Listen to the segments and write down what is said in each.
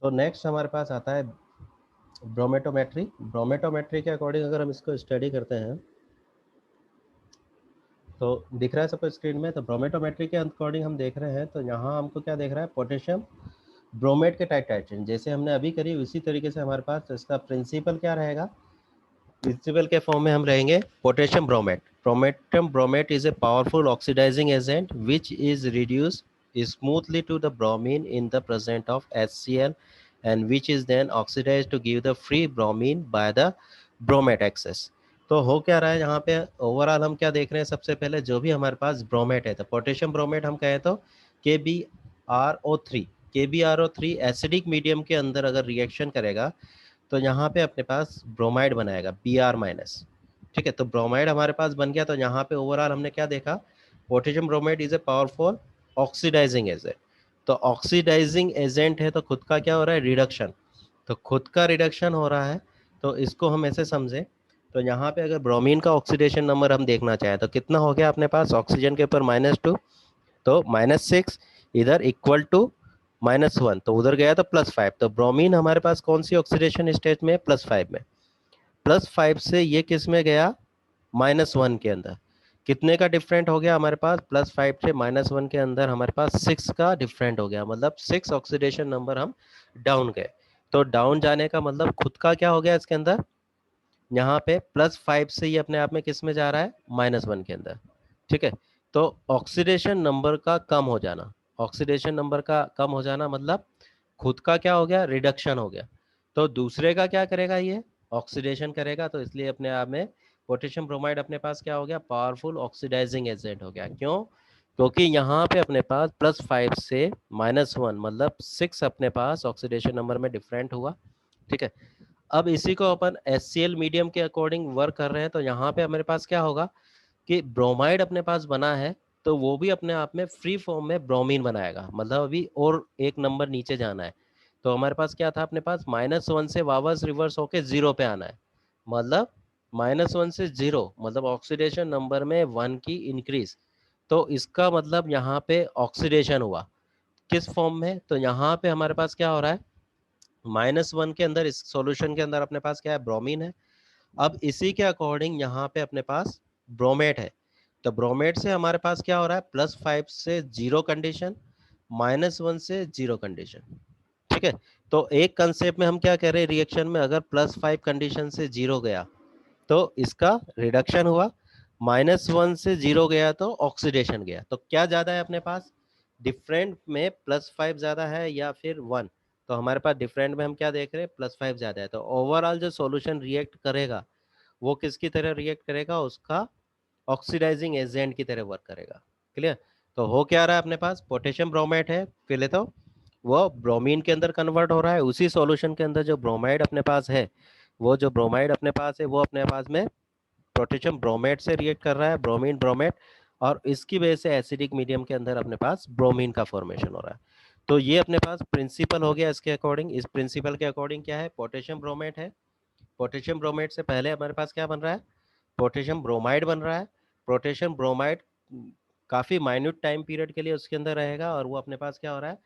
तो नेक्स्ट हमारे पास आता है ब्रोमेटोमेट्री। ब्रोमेटोमेट्री के अकॉर्डिंग अगर हम इसको स्टडी करते हैं तो दिख रहा है सबको स्क्रीन में। तो ब्रोमेटोमेट्री के अकॉर्डिंग हम देख रहे हैं, तो यहाँ हमको क्या देख रहा है, पोटेशियम ब्रोमेट के टाइट्रेशन जैसे हमने अभी करी उसी तरीके से हमारे पास इसका प्रिंसिपल क्या रहेगा, प्रिंसिपल के फॉर्म में हम रहेंगे potassium bromate. Potassium bromate is a powerful oxidising agent which is reduce smoothly to the bromine in the presence of HCl and which is then oxidized to give the free bromine by the bromate excess। तो हो क्या रहा है यहाँ पे, overall हम क्या देख रहे हैं, सबसे पहले जो भी हमारे पास ब्रोमेट है, तो पोटेशियम ब्रोमेट हम कहें तो KbRO3, KbRO3 एसिडिक मीडियम के अंदर अगर रिएक्शन करेगा तो यहाँ पे अपने पास ब्रोमाइड बनाएगा Br-। ठीक है, तो ब्रोमाइड हमारे पास बन गया। तो यहाँ पे ओवरऑल हमने क्या देखा, potassium bromide is a powerful oxidising agent. तो ऑक्सीडाइजिंग एजेंट है तो खुद का क्या हो रहा है, रिडक्शन। तो खुद का रिडक्शन हो रहा है, तो इसको हम ऐसे समझे। तो यहाँ पे अगर ब्रोमीन का ऑक्सीडेशन नंबर हम देखना चाहें तो कितना हो गया अपने पास, ऑक्सीजन के ऊपर -2, तो -6, इधर इक्वल टू -1, तो उधर गया तो +5। तो ब्रोमीन हमारे पास कौन सी ऑक्सीडेशन स्टेज में, +5 में। +5 से ये किस में गया, -1 के अंदर। कितने का डिफरेंट हो गया हमारे पास, +5 से -1 के अंदर हमारे पास 6 का डिफरेंट हो गया, मतलब 6 ऑक्सीडेशन नंबर हम डाउन गए। तो डाउन जाने का मतलब खुद का क्या हो गया इसके अंदर, यहाँ पे +5 से ये अपने आप में किस में जा रहा है, -1 के अंदर। ठीक है, तो ऑक्सीडेशन नंबर का कम हो जाना, ऑक्सीडेशन नंबर का कम हो जाना मतलब खुद का क्या हो गया, रिडक्शन हो गया। तो दूसरे का क्या करेगा, ये ऑक्सीडेशन करेगा। तो इसलिए अपने आप में पोटेशियम ब्रोमाइड अपने पास क्या हो गया, पावरफुल ऑक्सीडाइजिंग एजेंट हो गया। क्यों, क्योंकि यहाँ पे अपने पास +5 से -1 मतलब 6 अपने पास ऑक्सीडेशन नंबर में डिफरेंट हुआ। ठीक है, अब इसी को अपन HCl मीडियम के अकॉर्डिंग वर्क कर रहे हैं। तो यहाँ पे हमारे पास क्या होगा कि ब्रोमाइड अपने पास बना है, तो वो भी अपने आप में फ्री फॉर्म में ब्रोमीन बनाएगा, मतलब अभी और एक नंबर नीचे जाना है। तो हमारे पास क्या था, अपने पास -1 से वापस रिवर्स होके 0 पे आना है, मतलब -1 से 0 मतलब ऑक्सीडेशन नंबर में 1 की इंक्रीज। तो इसका मतलब यहाँ पे ऑक्सीडेशन हुआ किस फॉर्म में, तो यहाँ पे हमारे पास क्या हो रहा है, -1 के अंदर इस सॉल्यूशन के अंदर अपने पास क्या है, ब्रोमीन है। अब इसी के अकॉर्डिंग यहाँ पे अपने पास ब्रोमेट है। तो ब्रोमेट से हमारे पास क्या हो रहा है, +5 से 0 कंडीशन, -1 से 0 कंडीशन। ठीक है, तो एक कंसेप्ट में हम क्या कह रहे हैं, रिएक्शन में अगर +5 कंडीशन से 0 गया तो इसका रिडक्शन हुआ, -1 से 0 गया तो ऑक्सीडेशन गया। तो क्या ज्यादा है अपने पास, डिफरेंट में +5 ज्यादा है या फिर 1। तो हमारे पास डिफरेंट में हम क्या देख रहे हैं, +5 ज्यादा है। तो ओवरऑल जो सॉल्यूशन रिएक्ट करेगा वो किसकी तरह रिएक्ट करेगा, उसका ऑक्सीडाइजिंग एजेंट की तरह वर्क करेगा। क्लियर। तो हो क्या रहा है अपने पास, पोटेशियम ब्रोमाइड है पहले, तो वो ब्रोमीन के अंदर कन्वर्ट हो रहा है। उसी सॉल्यूशन के अंदर जो ब्रोमाइड अपने पास है, वो जो ब्रोमाइड अपने पास है वो अपने पास में पोटेशियम ब्रोमेट से रिएक्ट कर रहा है, ब्रोमीन ब्रोमेट, और इसकी वजह से एसिडिक मीडियम के अंदर अपने पास ब्रोमीन का फॉर्मेशन हो रहा है। तो ये अपने पास प्रिंसिपल हो गया। इसके अकॉर्डिंग, इस प्रिंसिपल के अकॉर्डिंग क्या है, पोटेशियम ब्रोमेट है। पोटेशियम ब्रोमेट से पहले हमारे पास क्या बन रहा है, पोटेशियम ब्रोमाइड बन रहा है। पोटेशियम ब्रोमाइड काफी माइन्यूट टाइम पीरियड के लिए उसके अंदर रहेगा, और वो अपने पास क्या हो रहा है,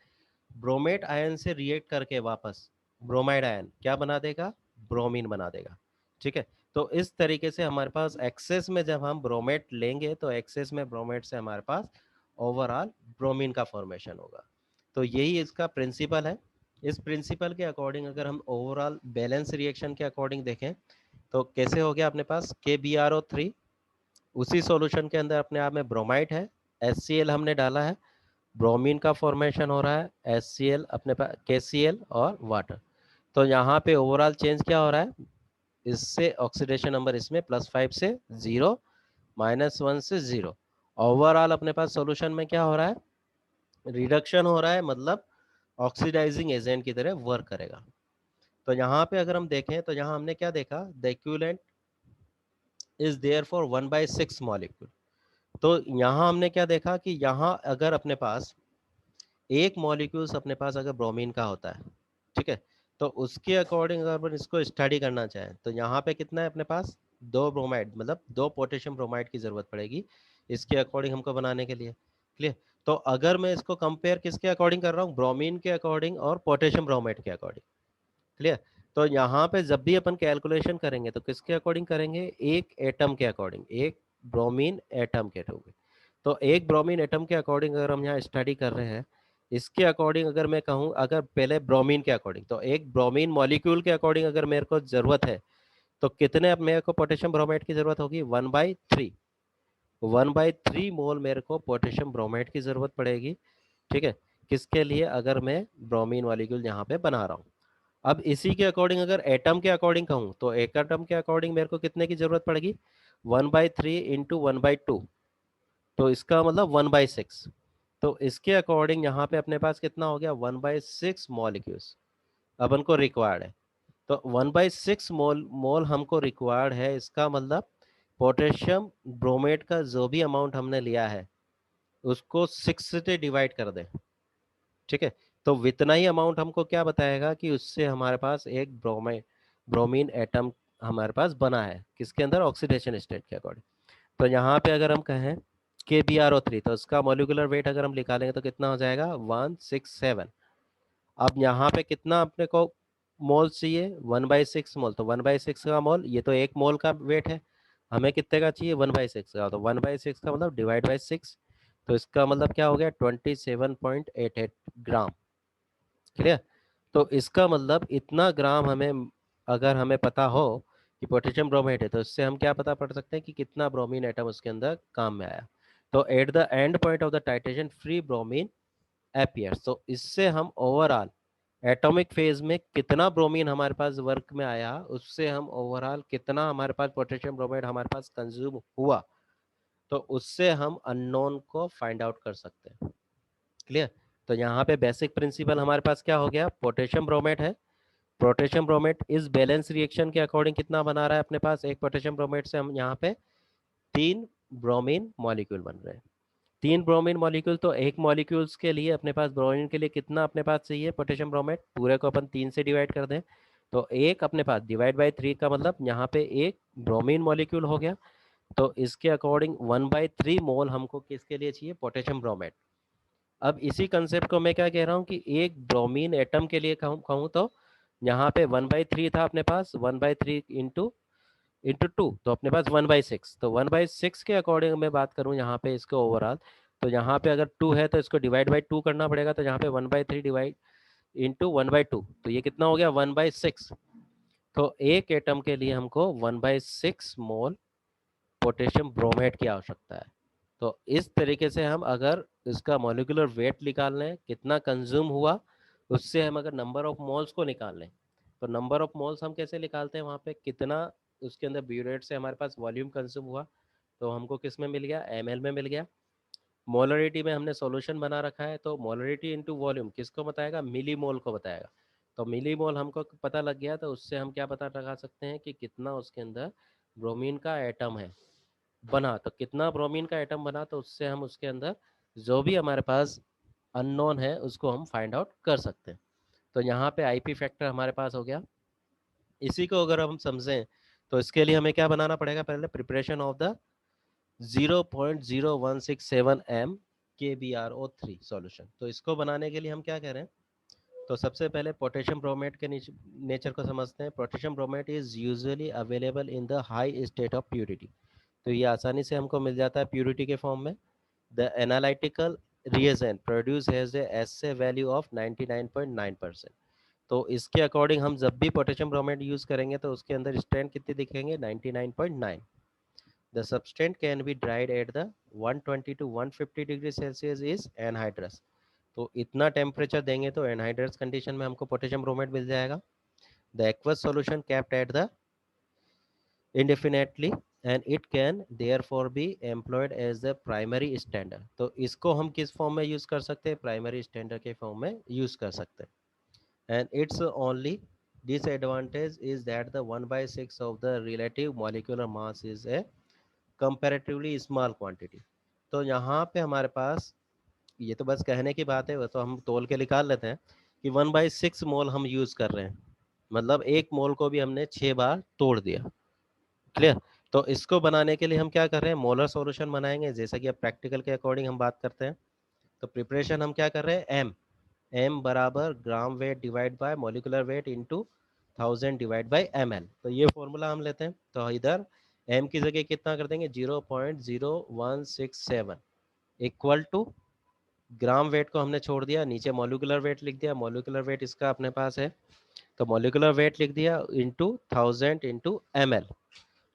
ब्रोमेट आयन से रिएक्ट करके वापस ब्रोमाइड आयन क्या बना देगा, ब्रोमीन बना देगा। ठीक है, तो इस तरीके से हमारे पास एक्सेस में जब हम ब्रोमेट लेंगे तो एक्सेस में ब्रोमेट से हमारे पास ओवरऑल ब्रोमीन का फॉर्मेशन होगा। तो यही इसका प्रिंसिपल है। इस प्रिंसिपल के अकॉर्डिंग अगर हम ओवरऑल बैलेंस रिएक्शन के अकॉर्डिंग देखें तो कैसे हो गया अपने पास, KbRO3 उसी सॉल्यूशन के अंदर अपने आप में ब्रोमाइड है, HCl हमने डाला है, ब्रोमीन का फॉर्मेशन हो रहा है, HCl अपने पास KCl और वाटर। तो यहाँ पे ओवरऑल चेंज क्या हो रहा है, इससे ऑक्सीडेशन नंबर इसमें +5 से 0, -1 से 0। ओवरऑल अपने पास सॉल्यूशन में क्या हो रहा है, रिडक्शन हो रहा है, मतलब ऑक्सीडाइजिंग एजेंट की तरह वर्क करेगा। तो यहाँ पे अगर हम देखें तो यहाँ हमने क्या देखा, the equivalent is there for 1/6 molecule. तो यहाँ हमने क्या देखा कि यहाँ अगर अपने पास एक मॉलिक्यूल्स अपने पास अगर ब्रोमीन का होता है, ठीक है, तो उसके अकॉर्डिंग अगर अपन इसको स्टडी करना चाहें तो यहाँ पे कितना है अपने पास, 2 ब्रोमाइड, मतलब 2 पोटेशियम ब्रोमाइड की जरूरत पड़ेगी इसके अकॉर्डिंग हमको बनाने के लिए। क्लियर। तो अगर मैं इसको कंपेयर किसके अकॉर्डिंग कर रहा हूँ, ब्रोमीन के अकॉर्डिंग और पोटेशियम ब्रोमेट के अकॉर्डिंग, क्लियर। तो यहाँ पे जब भी अपन कैलकुलेशन करेंगे तो किसके अकॉर्डिंग करेंगे, एक एटम के अकॉर्डिंग, एक ब्रोमीन एटम के अकॉर्डिंग। तो एक ब्रोमीन एटम के अकॉर्डिंग अगर हम यहाँ स्टडी कर रहे हैं, इसके अकॉर्डिंग अगर मैं कहूँ, अगर पहले ब्रोमीन के अकॉर्डिंग, तो एक ब्रोमीन मॉलिक्यूल के अकॉर्डिंग अगर मेरे को जरूरत है, तो कितने अब मेरे को पोटेशियम ब्रोमेट की जरूरत होगी, 1/3, 1/3 मोल मेरे को पोटेशियम ब्रोमेट की जरूरत पड़ेगी, ठीक है। किसके लिए, अगर मैं ब्रोमीन मॉलिक्यूल यहाँ पे बना रहा हूँ। अब इसी के अकॉर्डिंग अगर एटम के अकॉर्डिंग कहूँ, तो एक एटम के अकॉर्डिंग मेरे को कितने की जरूरत पड़ेगी, 1/3 इंटू 1/2, तो इसका मतलब 1/6। तो इसके अकॉर्डिंग यहाँ पे अपने पास कितना हो गया, 1/6 मॉलिक्यूल्स अपन को रिक्वायर्ड है। तो 1/6 मोल हमको रिक्वायर्ड है, इसका मतलब पोटेशियम ब्रोमेट का जो भी अमाउंट हमने लिया है उसको 6 से डिवाइड कर दें, ठीक है। तो इतना ही अमाउंट हमको क्या बताएगा कि उससे हमारे पास एक ब्रोमीन एटम हमारे पास बना है, किसके अंदर, ऑक्सीडेशन स्टेट के अकॉर्डिंग। तो यहाँ पे अगर हम कहें KbRO3, तो उसका मोलिकुलर वेट अगर हम निकालेंगे तो कितना हो जाएगा, 167। अब यहाँ पे कितना अपने को मोल चाहिए, 1/6 मोल, तो 1/6 का मोल, ये तो एक मोल का वेट है, हमें कितने का चाहिए, 1/6 का, तो 1/6 का मतलब डिवाइड बाई 6, तो इसका मतलब क्या हो गया, 27.88 ग्राम, क्लियर। तो इसका मतलब इतना ग्राम हमें, अगर हमें पता हो कि पोटेशियम ब्रोमेट है, तो इससे हम क्या पता पड़ सकते हैं कि कितना ब्रोमीन एटम उसके अंदर काम में आया। तो at the end point of the titration free bromine appears, तो इससे हम ओवरऑल एटॉमिक फेज में कितना ब्रोमीन हमारे पास वर्क में आया, उससे हम ओवरऑल कितना हमारे पास पोटेशियम ब्रोमाइड हमारे पास कंज्यूम हुआ, तो उससे हम अननोन को फाइंड आउट कर सकते हैं, क्लियर। तो यहाँ पे बेसिक प्रिंसिपल हमारे पास क्या हो गया, पोटेशियम ब्रोमेट है, पोटेशियम ब्रोमेट इस बैलेंस रिएक्शन के अकॉर्डिंग कितना बना रहा है अपने पास, एक पोटेशियम ब्रोमेट से हम यहाँ पे 3 ब्रोमीन मॉलिक्यूल बन रहे हैं, 3 ब्रोमीन मॉलिक्यूल। तो एक मॉलिक्यूल्स के लिए अपने पास, ब्रोमीन के लिए कितना अपने पास चाहिए पोटेशियम ब्रोमेट, पूरे को अपन 3 से डिवाइड कर दें, तो एक अपने पास डिवाइड बाई 3 का मतलब यहाँ पे एक ब्रोमीन मॉलिक्यूल हो गया। तो इसके अकॉर्डिंग 1/3 मोल हमको किसके लिए चाहिए, पोटेशियम ब्रोमेट। अब इसी कंसेप्ट को मैं क्या कह रहा हूँ कि एक ब्रोमीन एटम के लिए कहूँ तो यहाँ पे 1/3 था अपने पास, 1/3 इंटू 2, तो अपने पास 1/6, तो 1/6 के अकॉर्डिंग मैं बात करूँ यहाँ पे इसको ओवरऑल, तो यहाँ पे अगर 2 है तो इसको डिवाइड बाई 2 करना पड़ेगा, तो यहाँ पे 1/3 डिवाइड इंटू 1/2, तो ये कितना हो गया, 1/6। तो एक एटम के लिए हमको 1/6 मोल पोटेशियम ब्रोमेट की आवश्यकता है। तो इस तरीके से हम अगर इसका मॉलिक्यूलर वेट निकाल लें, कितना कंज्यूम हुआ, उससे हम अगर नंबर ऑफ मोल्स को निकाल लें, तो नंबर ऑफ मोल्स हम कैसे निकालते हैं, वहाँ पे कितना उसके अंदर ब्यूरेट से हमारे पास वॉल्यूम कंज्यूम हुआ, तो हमको किस में मिल गया, ml में मिल गया। मोलरिटी में हमने सॉल्यूशन बना रखा है, तो मोलरिटी इंटू वॉल्यूम किसको बताएगा, मिली मोल को बताएगा। तो मिली मोल हमको पता लग गया, तो उससे हम क्या पता लगा सकते हैं कि कितना उसके अंदर ब्रोमीन का एटम है बना, तो कितना ब्रोमीन का एटम बना, तो उससे हम उसके अंदर जो भी हमारे पास अननोन है उसको हम फाइंड आउट कर सकते हैं। तो यहाँ पे आईपी फैक्टर हमारे पास हो गया। इसी को अगर हम समझें तो इसके लिए हमें क्या बनाना पड़ेगा, पहले preparation of the 0.0167 m KbRO3 solution. तो इसको बनाने के लिए हम क्या कह रहे हैं, तो सबसे पहले पोटेशियम ब्रोमेट के नेचर को समझते हैं। Potassium bromate is usually available in the high state of purity, तो ये आसानी से हमको मिल जाता है प्यूरिटी के फॉर्म में। The analytical reagent produce has a assay value of 99.9%। तो इसके अकॉर्डिंग हम जब भी पोटेशियम ब्रोमेट यूज करेंगे तो उसके अंदर स्ट्रेंथ कितनी दिखेंगे, 99.9। The substance can be dried at the 120 to 150 degree Celsius is anhydrous. तो इतना टेम्परेचर देंगे तो एनहाइड्रस कंडीशन में हमको पोटेशियम ब्रोमेट मिल जाएगा। The aqueous solution kept at the indefinitely and it can therefore be employed as the primary standard। तो इसको हम किस फॉर्म में यूज कर सकते हैं, प्राइमरी स्टैंडर्ड के फॉर्म में यूज कर सकते हैं। And it's only disadvantage is that the 1/6 of the relative molecular mass is a comparatively small quantity। तो यहाँ पे हमारे पास, ये तो बस कहने की बात है, वो तो हम तोल के निकाल लेते हैं कि 1/6 मोल हम यूज कर रहे हैं, मतलब एक मोल को भी हमने 6 बार तोड़ दिया, क्लियर। तो इसको बनाने के लिए हम क्या कर रहे हैं, मोलर सॉल्यूशन बनाएंगे, जैसा कि अब प्रैक्टिकल के अकॉर्डिंग हम बात करते हैं। तो प्रिपरेशन हम क्या कर रहे हैं, m बराबर gram weight divide by molecular weight into 1000 divide by ml। तो ये फॉर्मूला हम लेते हैं, तो इधर m की जगह कितना कर देंगे 0.0167 इक्वल टू ग्राम वेट को हमने छोड़ दिया, नीचे मॉलिक्यूलर वेट लिख दिया, मॉलिक्यूलर वेट इसका अपने पास है तो मॉलिक्यूलर वेट लिख दिया इंटू 1000 इंटू ml।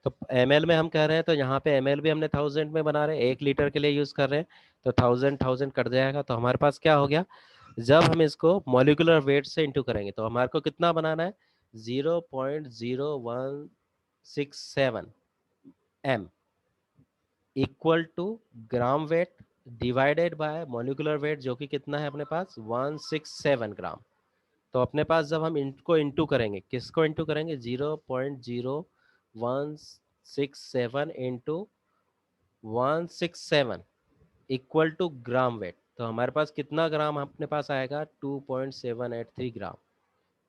तो ml में हम कह रहे हैं तो यहाँ पे ml भी हमने 1000 में बना रहे हैं, 1 लीटर के लिए यूज कर रहे हैं तो 1000 कट जाएगा, तो हमारे पास क्या हो गया, जब हम इसको मॉलिक्यूलर वेट से इंटू करेंगे तो हमारे को कितना बनाना है 0.0167 m equal to gram weight divided by molecular weight जो कि कितना है अपने पास 167 ग्राम। तो अपने पास जब हम इनको इंटू करेंगे, किसको इंटू करेंगे 0.0167 into 167 equal to gram weight, तो हमारे पास कितना ग्राम अपने पास आएगा 2.783 ग्राम।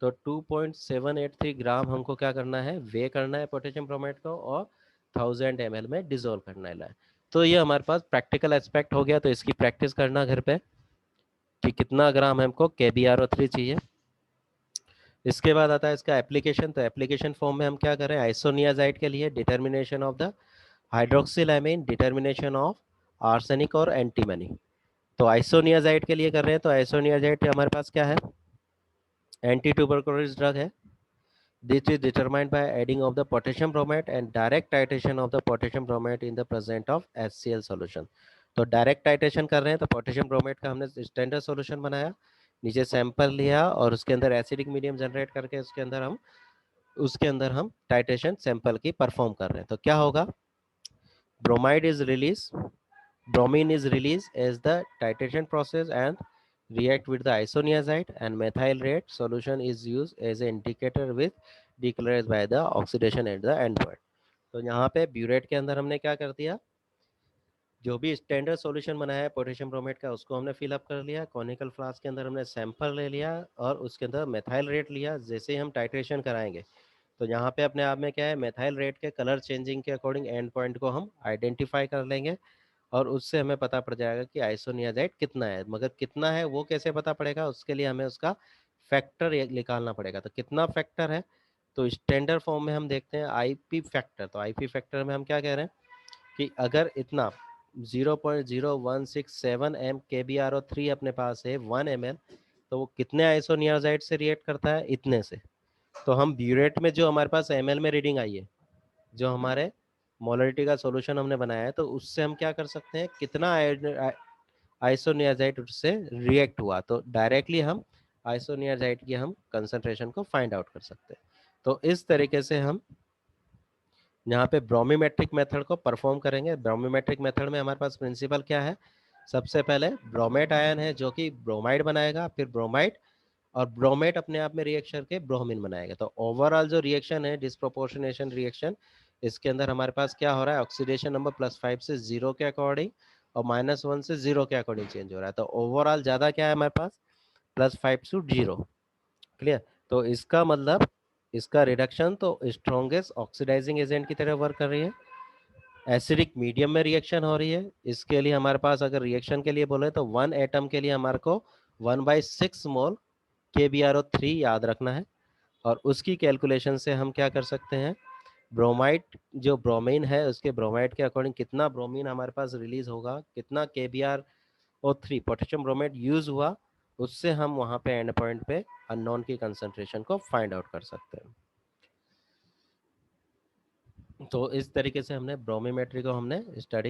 तो 2.783 ग्राम हमको क्या करना है, वे करना है पोटेशियम ब्रोमाइड को और 1000 ml में डिसोल्व करना है। तो ये हमारे पास प्रैक्टिकल एस्पेक्ट हो गया, तो इसकी प्रैक्टिस करना घर पे कि कितना ग्राम हमको KbRO3 चाहिए। इसके बाद आता है इसका एप्लीकेशन। तो एप्लीकेशन फॉर्म में हम क्या करें, आइसोनियाजाइड के लिए determination of the hydroxyl amine, determination of arsenic और एंटीमनी। तो आइसोनियाजाइड के लिए कर रहे हैं, तो आइसोनियाजाइड हमारे पास क्या है, एंटी ट्यूबरकुलोसिस ड्रग है। This is determined by adding of the potassium bromide and direct titration of the potassium bromide in the presence of HCl solution। तो डायरेक्ट टाइट्रेशन कर रहे हैं, तो पोटेशियम ब्रोमाइड का हमने स्टैंडर्ड सॉल्यूशन बनाया, नीचे सैंपल लिया और उसके अंदर एसिडिक मीडियम जनरेट करके उसके अंदर हम टाइट्रेशन सैंपल की परफॉर्म कर रहे हैं। तो क्या होगा, bromide is release, bromine is released as the titration process and react with the isoniazide, and methyl red solution is used as an indicator with declared by the oxidation at the end point। तो यहाँ पे burette के अंदर हमने क्या कर दिया, जो भी स्टैंडर्ड सॉल्यूशन बनाया है पोटेशियम ब्रोमाइड का उसको हमने फिलअप कर लिया, कॉनिकल फ्लास्क के अंदर हमने सैंपल ले लिया और उसके अंदर मेथाइल रेट लिया। जैसे ही हम टाइट्रेशन कराएंगे तो यहाँ पे अपने आप में क्या है, मेथाइल रेट के कलर चेंजिंग के अकॉर्डिंग एंड पॉइंट को हम आइडेंटिफाई कर लेंगे और उससे हमें पता पड़ जाएगा कि आइसोनियाजाइड कितना है। मगर कितना है वो कैसे पता पड़ेगा, उसके लिए हमें उसका फैक्टर निकालना पड़ेगा। तो कितना फैक्टर है, तो स्टैंडर्ड फॉर्म में हम देखते हैं आईपी फैक्टर। तो आईपी फैक्टर में हम क्या कह रहे हैं कि अगर इतना 0.0167 m KbRO3 अपने पास है 1 ml, तो वो कितने आइसोनियाजाइड से रिएक्ट करता है, इतने से। तो हम ब्यूरेट में जो हमारे पास ml में रीडिंग आई है, जो हमारे मोलरिटी का सॉल्यूशन हमने बनाया है, तो उससे हम क्या कर सकते हैं, कितना आइसोनियाजाइड से रिएक्ट हुआ, तो डायरेक्टली हम आइसोनियाजाइड की हम कंसंट्रेशन को फाइंड आउट कर सकते हैं। तो इस तरीके से हम यहाँ पे ब्रोमीमेट्रिक मेथड को परफॉर्म करेंगे। ब्रोमीमेट्रिक मेथड में हमारे पास प्रिंसिपल क्या है, सबसे पहले ब्रोमेट आयन है जो कि ब्रोमाइड बनाएगा, फिर ब्रोमाइड और ब्रोमेट अपने आप में रिएक्शन के ब्रोमीन बनाएगा। तो ओवरऑल जो रिएक्शन है डिस्प्रोपोर्शनेशन रिएक्शन, इसके अंदर हमारे पास क्या हो रहा है, ऑक्सीडेशन नंबर +5 से 0 के अकॉर्डिंग और -1 से 0 के अकॉर्डिंग चेंज हो रहा है। तो ओवरऑल ज्यादा क्या है हमारे पास, +5 to 0। क्लियर। तो इसका मतलब इसका रिडक्शन तो स्ट्रॉन्गेस्ट ऑक्सीडाइजिंग एजेंट की तरह वर्क कर रही है। एसिडिक मीडियम में रिएक्शन हो रही है, इसके लिए हमारे पास अगर रिएक्शन के लिए बोले तो 1 एटम के लिए हमारे को 1/6 मोल KbRO3 याद रखना है। और उसकी कैलकुलेशन से हम क्या कर सकते हैं, ब्रोमाइड जो ब्रोमीन है उसके ब्रोमाइड के अकॉर्डिंग कितना ब्रोमीन हमारे पास रिलीज होगा, कितना KbRO3 पोटेशियम ब्रोमाइड यूज हुआ, उससे हम वहां पे एंड पॉइंट पे अननोन की कंसंट्रेशन को फाइंड आउट कर सकते हैं। तो इस तरीके से हमने ब्रोमीमेट्री को हमने स्टडी